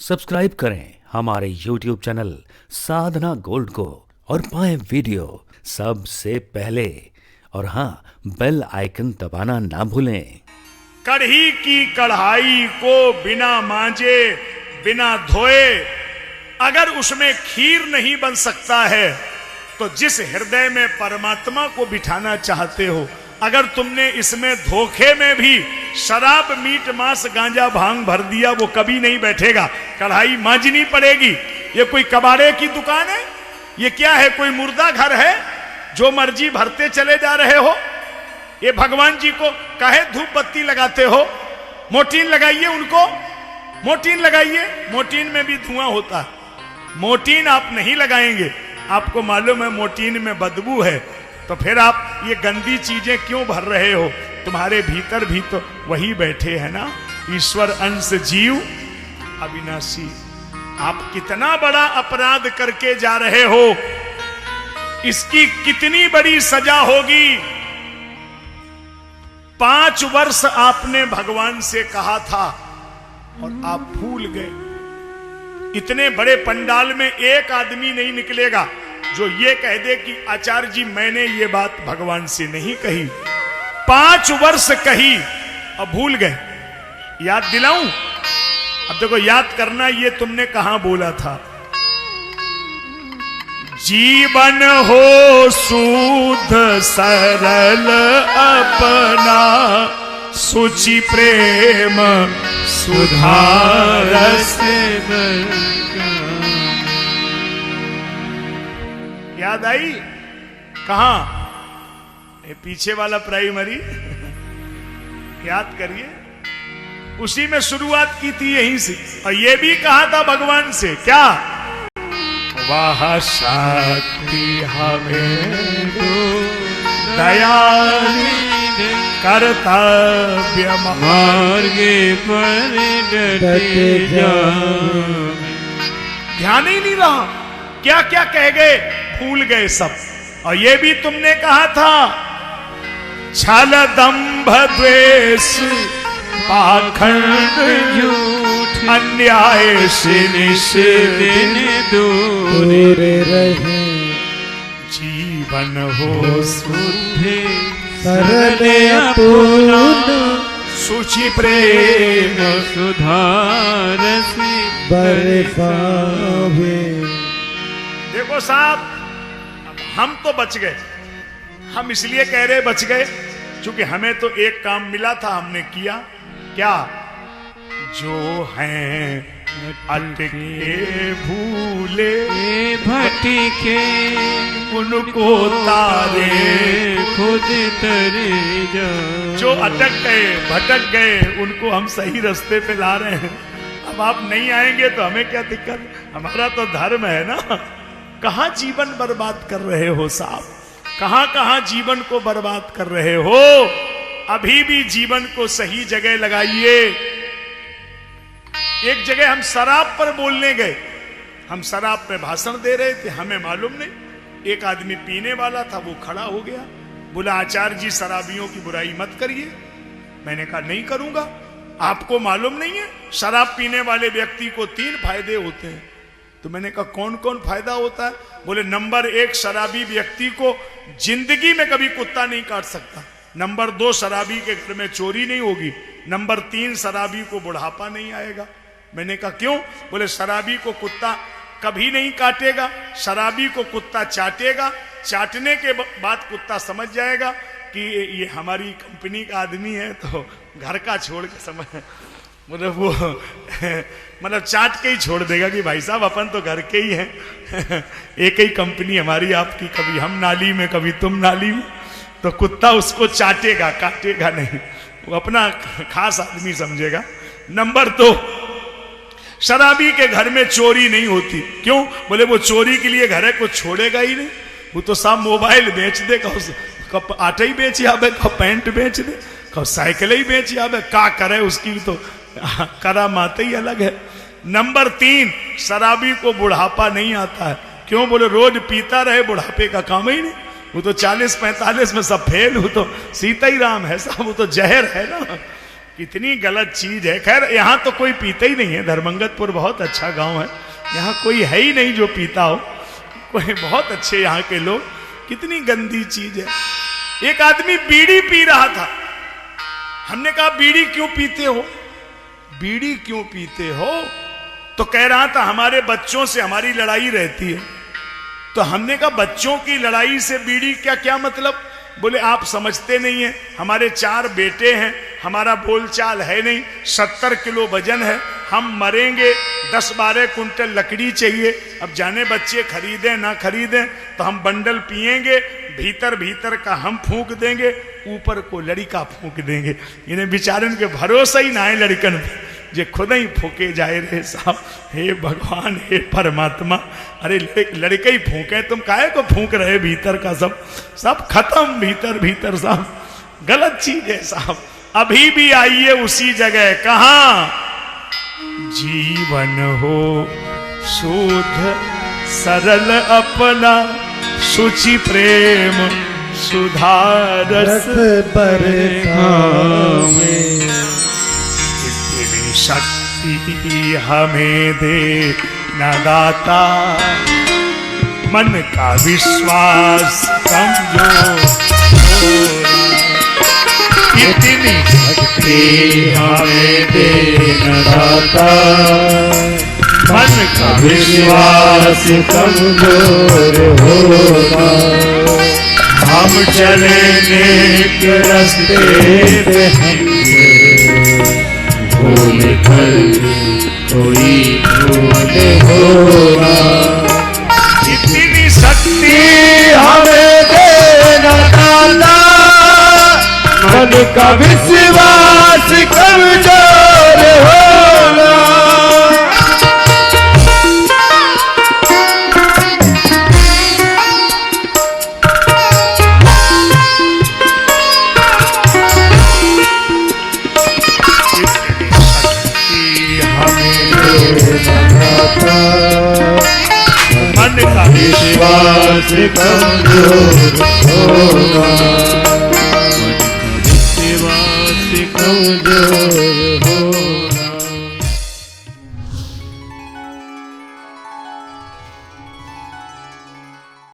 Subscribe करें हमारे YouTube channel साधना gold को और पाएं वीडियो सबसे पहले। और हाँ, बेल आइकन दबाना ना भूलें। कढ़ी की कढ़ाई को बिना मांजे बिना धोए अगर उसमें खीर नहीं बन सकता है, तो जिस हृदय में परमात्मा को बिठाना चाहते हो, अगर तुमने इसमें धोखे में भी शराब मीट मांस गांजा भांग भर दिया, वो कभी नहीं बैठेगा। कढ़ाई मांजनी पड़ेगी। ये कोई कबाड़े की दुकान है? ये क्या है? कोई मुर्दा घर है जो मर्जी भरते चले जा रहे हो? ये भगवान जी को काहे धूप बत्ती लगाते हो? मोटीन लगाइए उनको, मोटीन लगाइए। मोटीन में भी धुआं होता है। मोटीन आप नहीं लगाएंगे, आपको मालूम है मोटीन में बदबू है, तो फिर आप ये गंदी चीजें क्यों भर रहे हो? तुम्हारे भीतर भी तो वही बैठे हैं ना, ईश्वर अंश जीव अविनाशी। आप कितना बड़ा अपराध करके जा रहे हो, इसकी कितनी बड़ी सजा होगी। 5 वर्ष आपने भगवान से कहा था और आप भूल गए। इतने बड़े पंडाल में एक आदमी नहीं निकलेगा जो ये कह दे कि आचार्य जी मैंने ये बात भगवान से नहीं कही। 5 वर्ष कही और भूल गए। याद दिलाऊं? अब देखो, याद करना ये तुमने कहां बोला था। जीवन हो शुद्ध सरल अपना, सुचि प्रेम सुधार से। याद आई? कहां? पीछे वाला प्राइमरी याद करिए, उसी में शुरुआत की थी यहीं से। और ये भी कहा था भगवान से, क्या? वाह शक्ति हमें दयालु कर्तव्य मार्गे पर डटे जाओ। ध्यान ही नहीं रहा, क्या क्या कह गए, भूल गए सब। और ये भी तुमने कहा था, छल दंभ द्वेष पाखंड झूठ अन्याय से निषेध दूर रहे। जीवन हो शुद्ध सरल अपना, सुचि प्रेम सुधार से बरसावे। देखो साहब, हम तो बच गए। हम इसलिए कह रहे बच गए क्योंकि हमें तो एक काम मिला था, हमने किया। क्या? जो हैं अटके भूले भटके उनको तारे खुद तरे जा। जो अटक गए भटक गए उनको हम सही रास्ते पे ला रहे हैं। अब आप नहीं आएंगे तो हमें क्या दिक्कत? हमारा तो धर्म है ना। कहां जीवन बर्बाद कर रहे हो साहब? कहां कहां जीवन को बर्बाद कर रहे हो? अभी भी जीवन को सही जगह लगाइए। एक जगह हम शराब पर बोलने गए, हम शराब पे भाषण दे रहे थे, हमें मालूम नहीं, एक आदमी पीने वाला था, वो खड़ा हो गया, बोला आचार्य जी शराबियों की बुराई मत करिए। मैंने कहा नहीं करूंगा। आपको मालूम नहीं है शराब पीने वाले व्यक्ति को 3 फायदे होते हैं? तो मैंने कहा कौन कौन फायदा होता है? बोले नंबर 1, शराबी व्यक्ति को जिंदगी में कभी कुत्ता नहीं काट सकता। नंबर 2, शराबी के घर में चोरी नहीं होगी। नंबर 3, शराबी को बुढ़ापा नहीं आएगा। मैंने कहा क्यों? बोले शराबी को कुत्ता कभी नहीं काटेगा, शराबी को कुत्ता चाटेगा, चाटने के बाद कुत्ता समझ जाएगा कि ये हमारी कंपनी का आदमी है, तो घर का छोड़ के समझ, मतलब वो मतलब चाट के ही छोड़ देगा कि भाई साहब अपन तो घर के ही हैं, एक ही कंपनी हमारी आपकी, कभी हम नाली में कभी तुम नाली में, तो कुत्ता उसको चाटेगा, काटेगा नहीं, वो अपना खास आदमी समझेगा। नंबर 2, शराबी के घर में चोरी नहीं होती। क्यों? बोले वो चोरी के लिए घर है, कुछ छोड़ेगा ही नहीं। वो तो सब मोबाइल बेच दे, कब आटा ही बेच आवे, कब पैंट बेच दे, कब साइकिल ही बेच आवे, का करे उसकी तो करामात ही अलग है। नंबर 3, शराबी को बुढ़ापा नहीं आता है। क्यों? बोले रोज पीता रहे, बुढ़ापे का काम ही नहीं। वो तो 40-45 में सब फेल, वो तो सीता ही राम है साहब, वो तो जहर है ना। कितनी गलत चीज है। खैर यहाँ तो कोई पीता ही नहीं है, धर्मंगतपुर बहुत अच्छा गांव है, यहाँ कोई है ही नहीं जो पीता हो, कोई बहुत अच्छे यहाँ के लोग। कितनी गंदी चीज है। एक आदमी बीड़ी पी रहा था, हमने कहा बीड़ी क्यों पीते हो, बीड़ी क्यों पीते हो? तो कह रहा था हमारे बच्चों से हमारी लड़ाई रहती है। तो हमने कहा बच्चों की लड़ाई से बीड़ी क्या क्या मतलब? बोले आप समझते नहीं है, हमारे 4 बेटे हैं, हमारा बोलचाल है नहीं, 70 किलो वजन है, हम मरेंगे, 10-12 कुंटल लकड़ी चाहिए। अब जाने बच्चे खरीदें ना खरीदें, तो हम बंडल पिएंगे, भीतर भीतर का हम फूंक देंगे, ऊपर को लड़का फूंक देंगे। इन्हें बेचारन के भरोसा ही ना है लड़कन पे, जे खुद ही फूके जाए रहे साहब। हे भगवान, हे परमात्मा, अरे लड़के ही फूके, तुम काहे को फूक रहे? भीतर का सब खत्म, भीतर भीतर साहब गलत चीज है साहब। अभी भी आइए उसी जगह, कहां? जीवन हो शुद्ध सरल अपना, शुचि प्रेम सुधारस बरखावे। इतनी शक्ति हमें दे न दाता, मन का विश्वास कमजोर हो। इतनी शक्ति हमें दे न दाता, मन का विश्वास कमजोर होगा। हम चलेंगे के रास्ते पे भूल कर कोई भूल होगा। इतनी शक्ति हमें देना दाता, मन का विश्वास कमजोर होगा। मन का विश्वास कमजोर होगा, मन का विश्वास कमजोर